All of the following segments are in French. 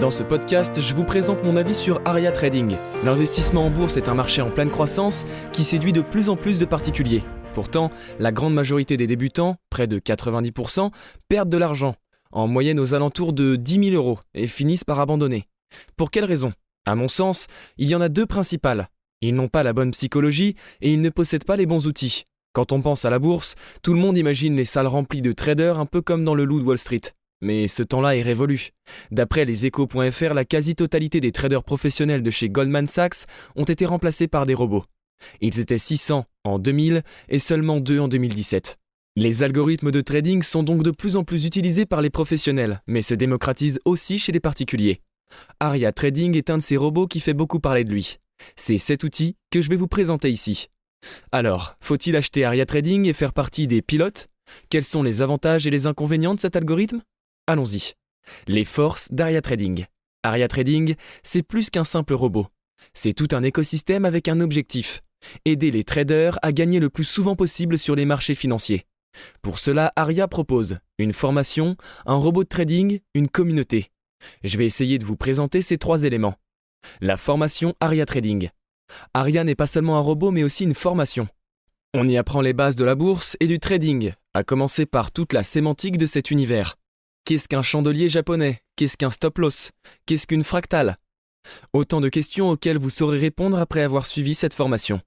Dans ce podcast, je vous présente mon avis sur Aria Trading. L'investissement en bourse est un marché en pleine croissance qui séduit de plus en plus de particuliers. Pourtant, la grande majorité des débutants, près de 90%, perdent de l'argent, en moyenne aux alentours de 10 000 €, et finissent par abandonner. Pour quelles raisons ? À mon sens, il y en a deux principales. Ils n'ont pas la bonne psychologie et ils ne possèdent pas les bons outils. Quand on pense à la bourse, tout le monde imagine les salles remplies de traders un peu comme dans le loup de Wall Street. Mais ce temps-là est révolu. D'après leséchos.fr, la quasi-totalité des traders professionnels de chez Goldman Sachs ont été remplacés par des robots. Ils étaient 600 en 2000 et seulement 2 en 2017. Les algorithmes de trading sont donc de plus en plus utilisés par les professionnels, mais se démocratisent aussi chez les particuliers. Aria Trading est un de ces robots qui fait beaucoup parler de lui. C'est cet outil que je vais vous présenter ici. Alors, faut-il acheter Aria Trading et faire partie des pilotes ? Quels sont les avantages et les inconvénients de cet algorithme ? Allons-y. Les forces d'Aria Trading. Aria Trading, c'est plus qu'un simple robot. C'est tout un écosystème avec un objectif. Aider les traders à gagner le plus souvent possible sur les marchés financiers. Pour cela, Aria propose une formation, un robot de trading, une communauté. Je vais essayer de vous présenter ces trois éléments. La formation Aria Trading. Aria n'est pas seulement un robot mais aussi une formation. On y apprend les bases de la bourse et du trading, à commencer par toute la sémantique de cet univers. Qu'est-ce qu'un chandelier japonais ? Qu'est-ce qu'un stop-loss ? Qu'est-ce qu'une fractale ? Autant de questions auxquelles vous saurez répondre après avoir suivi cette formation.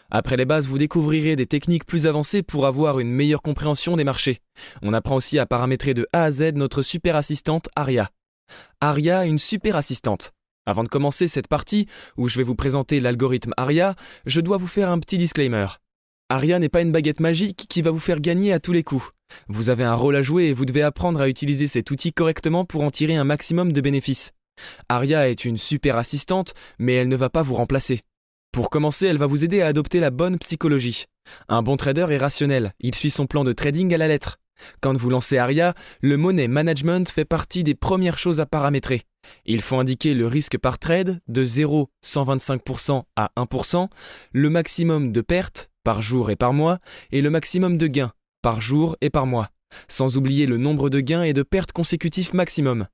Après les bases, vous découvrirez des techniques plus avancées pour avoir une meilleure compréhension des marchés. On apprend aussi à paramétrer de A à Z notre super assistante Aria. Aria, une super assistante. Avant de commencer cette partie, où je vais vous présenter l'algorithme Aria, je dois vous faire un petit disclaimer. Aria n'est pas une baguette magique qui va vous faire gagner à tous les coups. Vous avez un rôle à jouer et vous devez apprendre à utiliser cet outil correctement pour en tirer un maximum de bénéfices. Aria est une super assistante, mais elle ne va pas vous remplacer. Pour commencer, elle va vous aider à adopter la bonne psychologie. Un bon trader est rationnel, il suit son plan de trading à la lettre. Quand vous lancez Aria, le money management fait partie des premières choses à paramétrer. Il faut indiquer le risque par trade de 0,125% à 1%, le maximum de pertes par jour et par mois, et le maximum de gains par jour et par mois, sans oublier le nombre de gains et de pertes consécutifs maximum.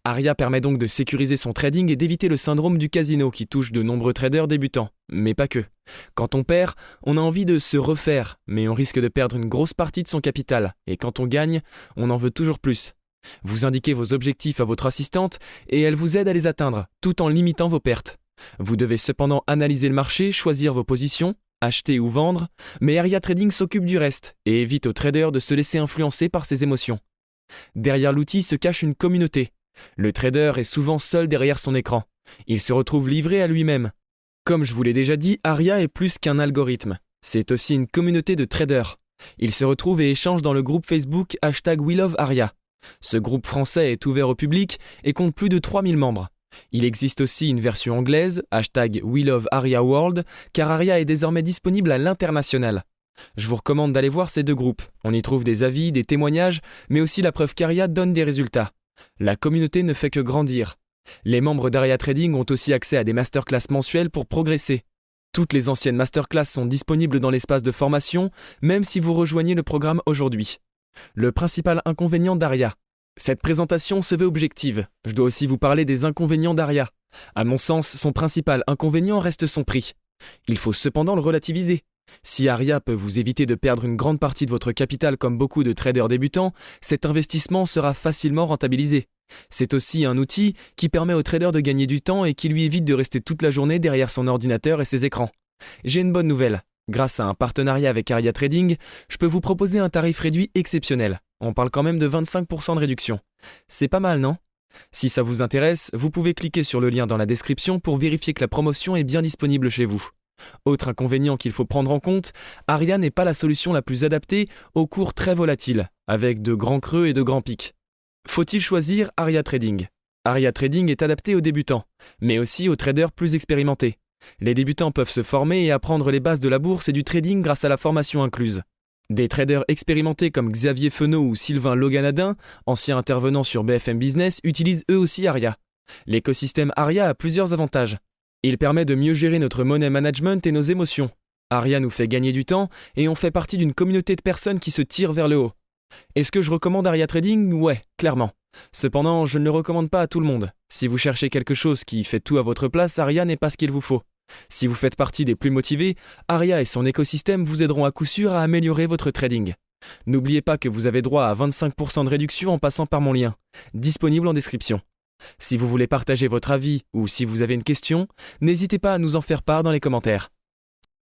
Aria permet donc de sécuriser son trading et d'éviter le syndrome du casino qui touche de nombreux traders débutants, mais pas que. Quand on perd, on a envie de se refaire, mais on risque de perdre une grosse partie de son capital, et quand on gagne, on en veut toujours plus. Vous indiquez vos objectifs à votre assistante et elle vous aide à les atteindre, tout en limitant vos pertes. Vous devez cependant analyser le marché, choisir vos positions, acheter ou vendre, mais Aria Trading s'occupe du reste et évite aux traders de se laisser influencer par ses émotions. Derrière l'outil se cache une communauté. Le trader est souvent seul derrière son écran. Il se retrouve livré à lui-même. Comme je vous l'ai déjà dit, Aria est plus qu'un algorithme. C'est aussi une communauté de traders. Ils se retrouvent et échangent dans le groupe Facebook #WeLoveAria. Ce groupe français est ouvert au public et compte plus de 3000 membres. Il existe aussi une version anglaise, #WeLoveAriaWorld, car Aria est désormais disponible à l'international. Je vous recommande d'aller voir ces deux groupes. On y trouve des avis, des témoignages, mais aussi la preuve qu'Aria donne des résultats. La communauté ne fait que grandir. Les membres d'Aria Trading ont aussi accès à des masterclass mensuelles pour progresser. Toutes les anciennes masterclass sont disponibles dans l'espace de formation, même si vous rejoignez le programme aujourd'hui. Le principal inconvénient d'Aria. Cette présentation se veut objective. Je dois aussi vous parler des inconvénients d'Aria. À mon sens, son principal inconvénient reste son prix. Il faut cependant le relativiser. Si Aria peut vous éviter de perdre une grande partie de votre capital comme beaucoup de traders débutants, cet investissement sera facilement rentabilisé. C'est aussi un outil qui permet au trader de gagner du temps et qui lui évite de rester toute la journée derrière son ordinateur et ses écrans. J'ai une bonne nouvelle. Grâce à un partenariat avec Aria Trading, je peux vous proposer un tarif réduit exceptionnel. On parle quand même de 25% de réduction. C'est pas mal, non ? Si ça vous intéresse, vous pouvez cliquer sur le lien dans la description pour vérifier que la promotion est bien disponible chez vous. Autre inconvénient qu'il faut prendre en compte, Aria n'est pas la solution la plus adaptée aux cours très volatiles, avec de grands creux et de grands pics. Faut-il choisir Aria Trading ? Aria Trading est adapté aux débutants, mais aussi aux traders plus expérimentés. Les débutants peuvent se former et apprendre les bases de la bourse et du trading grâce à la formation incluse. Des traders expérimentés comme Xavier Fenot ou Sylvain Loganadin, anciens intervenants sur BFM Business, utilisent eux aussi Aria. L'écosystème Aria a plusieurs avantages. Il permet de mieux gérer notre money management et nos émotions. Aria nous fait gagner du temps et on fait partie d'une communauté de personnes qui se tirent vers le haut. Est-ce que je recommande Aria Trading ? Ouais, clairement. Cependant, je ne le recommande pas à tout le monde. Si vous cherchez quelque chose qui fait tout à votre place, Aria n'est pas ce qu'il vous faut. Si vous faites partie des plus motivés, Aria et son écosystème vous aideront à coup sûr à améliorer votre trading. N'oubliez pas que vous avez droit à 25% de réduction en passant par mon lien, disponible en description. Si vous voulez partager votre avis ou si vous avez une question, n'hésitez pas à nous en faire part dans les commentaires.